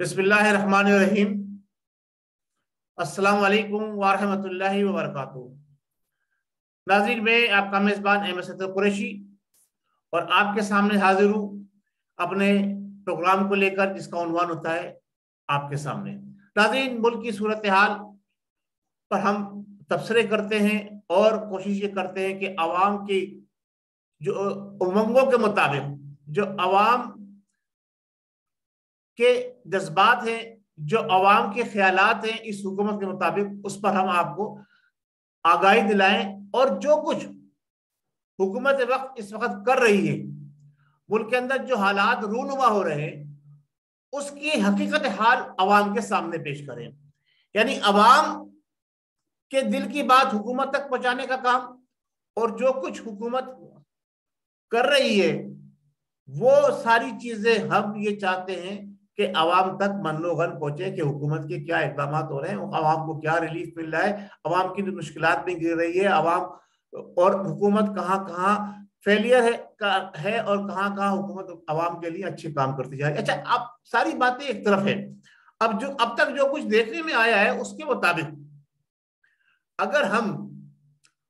بسم اللہ الرحمن الرحیم۔ السلام علیکم ورحمۃ اللہ وبرکاتہ۔ ناظرین، میں آپ کا میزبان احمد صدیق قریشی اور آپ کے سامنے حاضر ہوں اپنے پروگرام کو لے کر، جس کا عنوان ہوتا ہے آپ کے سامنے۔ ناظرین، ملک کی صورتحال پر ہم تبصرے کرتے ہیں اور کوشش یہ کرتے ہیں کہ عوام کی جو امنگوں کے مطابق، جو عوام کے جذبات ہیں، جو عوام کے خیالات ہیں، اس حکومت کے مطابق اس پر ہم آپ کو آگاہی دلائیں، اور جو کچھ حکومت اس وقت کر رہی ہے، ملک کے اندر جو حالات رونما ہو رہے ہیں، اس کی حقیقت حال عوام کے سامنے پیش کریں۔ یعنی عوام کے دل کی بات حکومت تک پہنچانے کا کام، اور جو کچھ حکومت کر رہی ہے وہ ساری چیزیں ہم یہ چاہتے ہیں کہ عوام تک من و غن پہنچے کہ حکومت کے کیا اقدامات ہو رہے ہیں، عوام کو کیا ریلیف مل رہا ہے، عوام کی مشکلات میں گر رہی ہے، عوام اور حکومت کہاں کہاں فیلئر ہے اور کہاں کہاں حکومت عوام کے لیے اچھے کام کرتی جائے۔ اچھا، اب ساری باتیں ایک طرف ہے، اب تک جو کچھ دیکھنے میں آیا ہے اس کے مطابق اگر ہم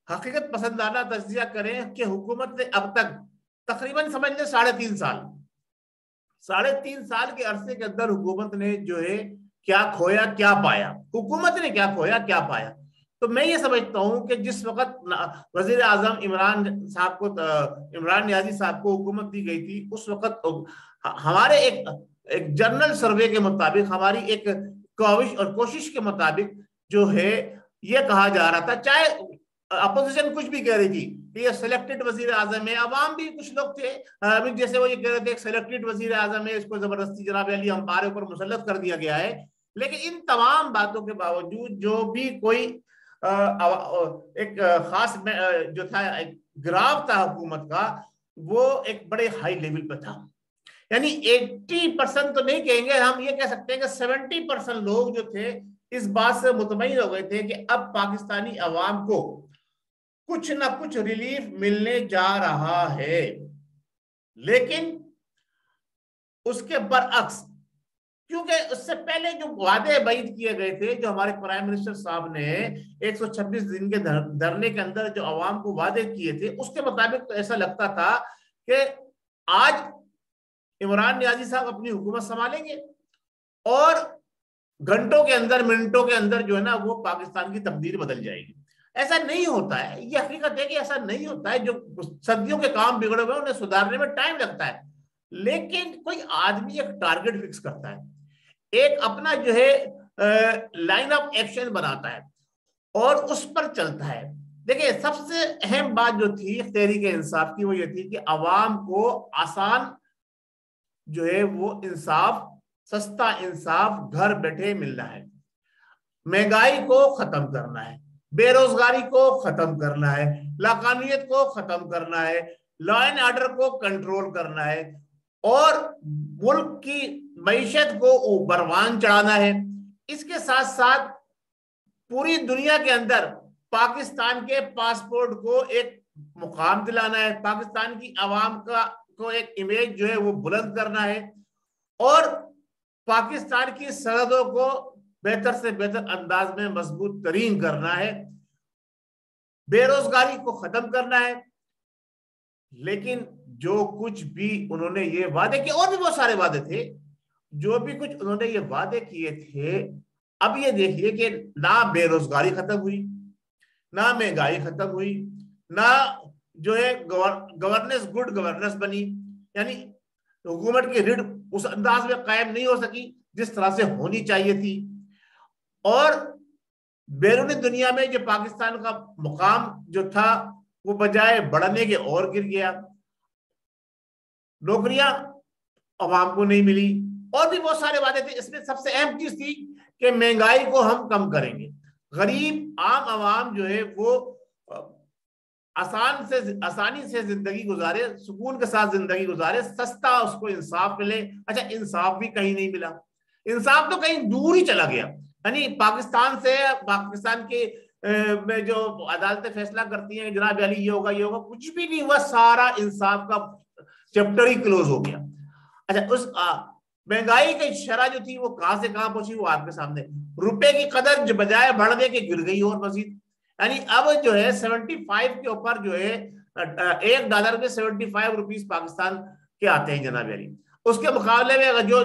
حقیقت پسندانہ تجزیہ کریں کہ حکومت نے اب تک تقریباً سمجھ لیں 3.5 سال کے عرصے کے اندر حکومت نے جو ہے کیا کھویا کیا پایا، حکومت نے کیا کھویا کیا پایا۔ تو میں یہ سمجھتا ہوں کہ جس وقت وزیر اعظم عمران نیازی صاحب کو حکومت دی گئی تھی، اس وقت ہمارے ایک جنرل سروے کے مطابق، ہماری ایک کاوش اور کوشش کے مطابق جو ہے یہ کہا جا رہا تھا، چاہے اپوزیشن کچھ بھی کہہ رہی تھی کہ یہ سلیکٹڈ وزیر اعظم ہے، عوام بھی کچھ لوگ تھے جیسے وہ یہ کہہ رہے تھے ایک سلیکٹڈ وزیر اعظم ہے، اس کو زبردستی جناب علی ہمارے اوپر مسلط کر دیا گیا ہے۔ لیکن ان تمام باتوں کے باوجود جو بھی کوئی ایک خاص جو تھا گراف تھا حکومت کا، وہ ایک بڑے ہائی لیول پہ تھا۔ یعنی 80% تو نہیں کہیں گے، ہم یہ کہہ سکتے ہیں کہ 70% لوگ جو تھے اس بات سے مطمئن ہو گئے تھے کہ اب پاکستانی عوام کو کچھ نہ کچھ ریلیف ملنے جا رہا ہے۔ لیکن اس کے برعکس، کیونکہ اس سے پہلے جو وعدے بعید کیے گئے تھے، جو ہمارے پرائم منسٹر صاحب نے 126 دن کے دھرنے کے اندر جو عوام کو وعدے کیے تھے، اس کے مطابق تو ایسا لگتا تھا کہ آج عمران نیازی صاحب اپنی حکومت سنبھالیں گے اور گھنٹوں کے اندر، منٹوں کے اندر جو ہے نا وہ پاکستان کی تقدیر بدل جائے گی۔ ایسا نہیں ہوتا ہے، یہ حقیقت ہے کہ ایسا نہیں ہوتا ہے۔ جو صدیوں کے کام بگڑے ہوئے انہیں سدھارنے میں ٹائم لگتا ہے، لیکن کوئی آدمی ایک ٹارگٹ فکس کرتا ہے، ایک اپنا جو ہے لائن آف ایکشن بناتا ہے اور اس پر چلتا ہے۔ دیکھیں، سب سے اہم بات جو تھی تحریک انصاف کی وہ یہ تھی کہ عوام کو آسان جو ہے وہ انصاف، سستا انصاف گھر بیٹھے ملنا ہے، مہنگائی کو ختم کرنا ہے، بے روزگاری کو ختم کرنا ہے، لاقانونیت کو ختم کرنا ہے، لا اینڈ آرڈر کو کنٹرول کرنا ہے، اور ملک کی معیشت کو بروان چڑھانا ہے۔ اس کے ساتھ ساتھ پوری دنیا کے اندر پاکستان کے پاسپورٹ کو ایک مقام دلانا ہے، پاکستان کی عوام کو ایک امیج جو ہے وہ بلند کرنا ہے، اور پاکستان کی سرحدوں کو بہتر سے بہتر انداز میں مضبوط ترین کرنا ہے، بے روزگاری کو ختم کرنا ہے۔ لیکن جو کچھ بھی انہوں نے یہ وعدے کیے، اور بھی بہت سارے وعدے تھے، جو بھی کچھ انہوں نے یہ وعدے کیے تھے، اب یہ دیکھیے کہ نہ بے روزگاری ختم ہوئی، نہ مہنگائی ختم ہوئی، نہ جو ہے گورننس گڈ گورننس بنی، یعنی حکومت کی ریڈ اس انداز میں قائم نہیں ہو سکی جس طرح سے ہونی چاہیے تھی، اور بیرونی دنیا میں جو پاکستان کا مقام جو تھا وہ بجائے بڑھنے کے اور گر گیا، نوکریاں عوام کو نہیں ملی، اور بھی بہت سارے وعدے تھے۔ اس میں سب سے اہم چیز تھی کہ مہنگائی کو ہم کم کریں گے، غریب عام عوام جو ہے وہ آسانی سے زندگی گزارے، سکون کے ساتھ زندگی گزارے، سستا اس کو انصاف ملے۔ اچھا، انصاف بھی کہیں نہیں ملا، انصاف تو کہیں دور ہی چلا گیا۔ یعنی پاکستان کے میں جو عدالتیں فیصلہ کرتی ہیں جناب علی یہ ہوگا یہ ہوگا، کچھ بھی نہیں ہوا، سارا انصاف کا چیپٹر ہی کلوز ہو گیا۔ اچھا، महंगाई की शरह जो थी वो कहां से कहां पहुंची वो आपके सामने। रुपए की कदर जो बजाय बढ़ने के गिर गई और मजीद, यानी अब जो है 75 के ऊपर जो है $1 में 75 रुपीस पाकिस्तान के आते हैं जनाब अली। उसके मुकाबले में अगर जो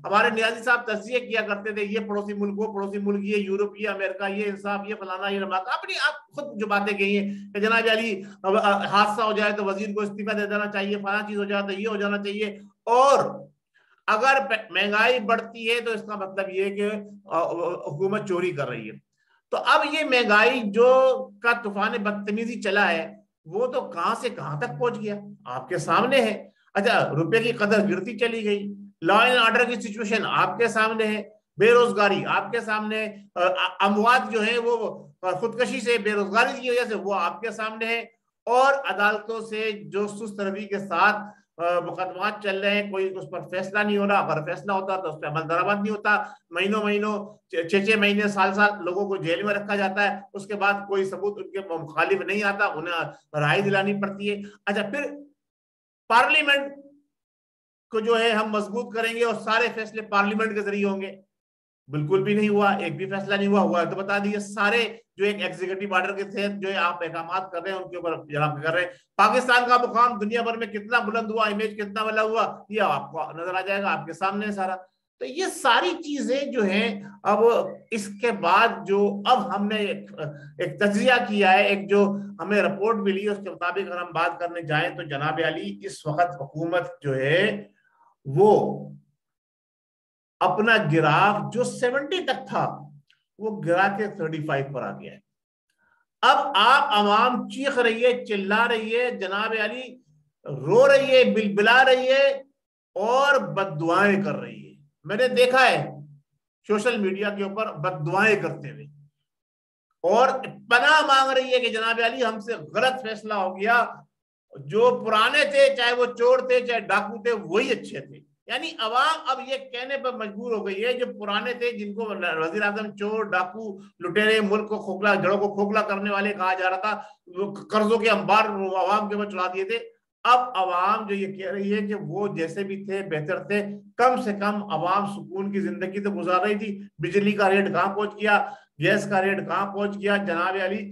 हमारे नियाजी साहब तस्वीर किया करते थे, ये पड़ोसी मुल्क, वो पड़ोसी मुल्क, ये यूरोप, ये अमेरिका, ये इंसाफ, ये फलाना, ये रमाक, अपनी आप खुद जो बातें कही है कि जनाब अली हादसा हो जाए तो वजीर को इस्तीफा दे देना चाहिए, फलाना चीज हो जाए तो ये हो जाना चाहिए, और अगर महंगाई बढ़ती है तो इसका मतलब ये है कि हुकूमत चोरी कर रही है। तो अब ये महंगाई जो का तूफान बदतमीजी चला है वो तो कहां से कहां तक पहुंच गया आपके सामने है। अच्छा, रुपए की कदर गिरती चली गई, लॉ एंड ऑर्डर की सिचुएशन आपके सामने है, बेरोजगारी आपके सामने, अमवात जो है वो खुदकशी से, बेरोजगारी की वजह से वो आपके सामने है, और अदालतों से जो सुस्त रवि के साथ मुकदमात चल रहे हैं, कोई उस पर फैसला नहीं हो रहा, अगर फैसला होता तो उस पर अमल दरामद नहीं होता, महीनों महीनों 6 महीने साल साल लोगों को जेल में रखा जाता है, उसके बाद कोई सबूत उनके मुखालिफ नहीं आता, उन्हें राय दिलानी पड़ती है। अच्छा, फिर पार्लियामेंट को जो है हम मजबूत करेंगे और सारे फैसले पार्लियामेंट के जरिए होंगे, बिल्कुल भी नहीं हुआ, एक भी फैसला नहीं हुआ। हुआ है तो बता दीजिए, सारे जो एक एग्जीक्यूटिव ऑर्डर के थे जो आप अहकाम कर रहे हैं उनके ऊपर जनाब कर रहे हैं। पाकिस्तान का मुकाम दुनिया भर में कितना बुलंद हुआ, इमेज कितना बड़ा हुआ, ये आपको नजर आ जाएगा, आपके सामने सारा। तो ये सारी चीजें जो हैं, अब इसके बाद जो अब हमने एक तज्जिया किया है, एक जो हमें रिपोर्ट मिली, उसके मुताबिक अगर हम बात करने जाएं तो जनाब अली इस वक्त हुकूमत जो है वो अपना गिराफ जो 70 तक था वो गिरा के 35 पर आ गया है। अब आप आवाम चीख रही है, चिल्ला रही है जनाब अली, रो रही है, बिलबिला रही है और बद्दुआएं कर रही है। मैंने देखा है सोशल मीडिया के ऊपर बद्दुआएं करते हुए, और पनाह मांग रही है कि जनाब अली हमसे गलत फैसला हो गया, जो पुराने थे, चाहे वो चोर थे चाहे डाकू थे, वही अच्छे थे। यानी अवाम अब ये कहने पर मजबूर हो गई है, जो पुराने थे, जिनको वजीर आजम चोर डाकू लुटेरे, मुल्क को खोखला, जड़ों को खोखला करने वाले कहा जा रहा था, कर्जों के अंबार अवाम के ऊपर चढ़ा दिए थे, अब अवाम जो ये कह रही है कि वो जैसे भी थे बेहतर थे, कम से कम अवाम सुकून की जिंदगी तो गुजार रही थी। बिजली का रेट कहाँ पहुंच गया, गैस का रेट कहाँ पहुंच गया जनाब अली,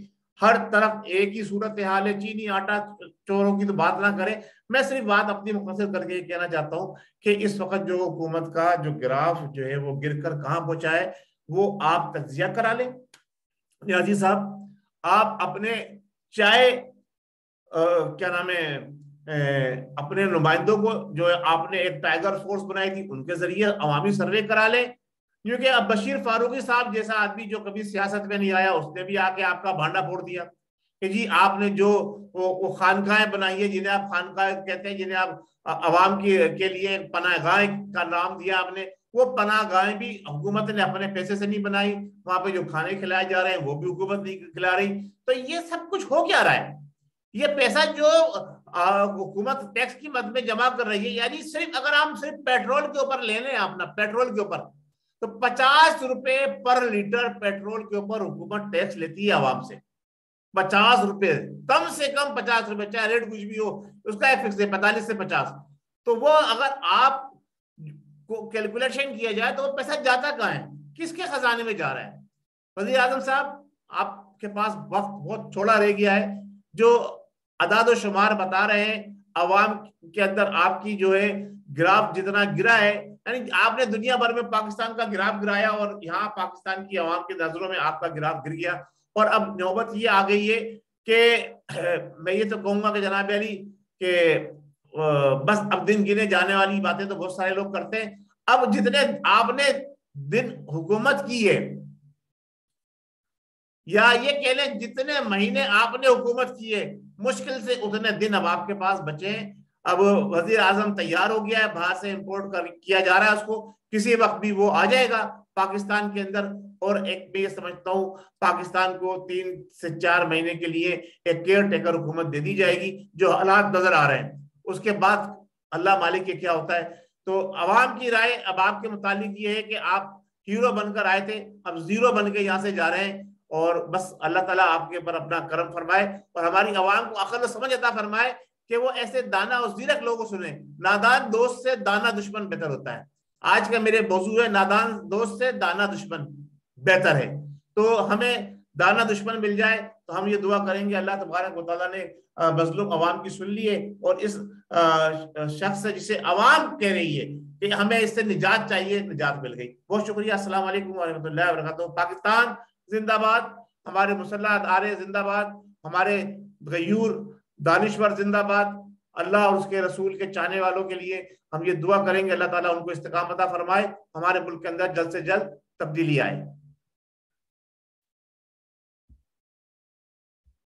हर तरफ एक ही सूरत हाल है। चीनी आटा चोरों की तो बात ना करें। मैं सिर्फ बात अपनी मुखसर करके कहना चाहता हूं कि इस वक्त जो हुकूमत का जो ग्राफ जो है वो गिरकर कहां पहुंचा है, वो आप तज्जिया करा लें। नियाजी साहब, आप अपने चाहे क्या नाम है, अपने नुमाइंदों को जो आपने एक टाइगर फोर्स बनाई थी उनके जरिए अवामी सर्वे करा लें, क्योंकि अब बशीर फारूकी साहब जैसा आदमी जो कभी सियासत में नहीं आया, उसने भी आके आपका भांडा फोड़ दिया कि जी आपने जो वो खानकाहें बनाई है, जिन्हें आप खानकाह कहते हैं, जिन्हें आप अवाम के लिए पनाहगाह का नाम दिया आपने, वो पनाहगाहें भी हुकूमत ने अपने पैसे से नहीं बनाई, वहां पे जो खाने खिलाए जा रहे हैं वो भी हुकूमत नहीं खिला रही। तो ये सब कुछ हो क्या रहा है? ये पैसा जो हुकूमत टैक्स की मद में जमा कर रही है, यानी सिर्फ अगर हम सिर्फ पेट्रोल के ऊपर ले लें, अपना पेट्रोल के ऊपर, तो 50 रुपए पर लीटर पेट्रोल के ऊपर हुकूमत टैक्स लेती है आवाम से। 50 रुपए, कम से कम 50 रुपए, चाहे रेट कुछ भी हो, उसका एक फिक्स है 45 से 50। तो वो अगर आप को कैलकुलेशन किया जाए तो वो पैसा जाता कहाँ है, किसके खजाने में जा रहा है? वज़ीर आज़म साहब, आपके पास वक्त बहुत थोड़ा रह गया है। जो अदाद शुमार बता रहे हैं अवाम के अंदर आपकी जो है ग्राफ जितना गिरा है, यानी आपने दुनिया भर में पाकिस्तान का ग्राफ गिराया और यहाँ पाकिस्तान की आवाम की नजरों में आपका ग्राफ गिर गया। और अब नौबत ये आ गई है कि मैं ये तो कहूंगा कि जनाब अली कि बस अब दिन गिने जाने वाली बातें तो बहुत सारे लोग करते हैं। अब जितने आपने दिन हुकूमत की है, या ये कह लें जितने महीने आपने हुकूमत की है, मुश्किल से उतने दिन अब आपके पास बचे हैं। अब वजीर आजम तैयार हो गया है, बाहर से इंपोर्ट किया जा रहा है उसको, किसी वक्त भी वो आ जाएगा पाकिस्तान के अंदर। और एक मैं ये समझता हूँ पाकिस्तान को 3 से 4 महीने के लिए एक केयर टेकर हुकूमत दे दी जाएगी, जो हालात नजर आ रहे हैं। उसके बाद अल्लाह मालिक के क्या होता है। तो अवाम की राय अब आपके मुतालिक ये है कि आप हीरो बनकर आए थे, अब जीरो बन के यहाँ से जा रहे हैं, और बस अल्लाह ताला आपके ऊपर अपना करम फरमाए और हमारी आवाम को अक्ल समझ अता फरमाए کہ وہ ایسے دانا اور زیرک لوگوں کو سنیں. نادان دوست سے دانا دشمن بہتر ہوتا ہے. آج کا میرے موضوع ہے نادان دوست سے دانا دشمن بہتر ہے. تو ہمیں دانا دشمن مل جائے تو ہم یہ دعا کریں گے اللہ تبارک و تعالیٰ نے مظلوم عوام کی سن لی ہے, اور اس شخص سے جسے عوام کہہ رہی ہے کہ ہمیں اس سے نجات چاہیے, نجات مل گئی. بہت شکریہ. السلام علیکم ورحمۃ اللہ وبرکاتہ. پاکستان زندہ باد, ہمارے مسلح ادارے زندہ باد, ہمارے غیور دانشور زندہ باد. اللہ اور اس کے رسول کے چاہنے والوں کے لیے ہم یہ دعا کریں گے اللہ تعالیٰ ان کو استقامت عطا فرمائے, ہمارے ملک کے اندر جلد سے جلد تبدیلی آئے.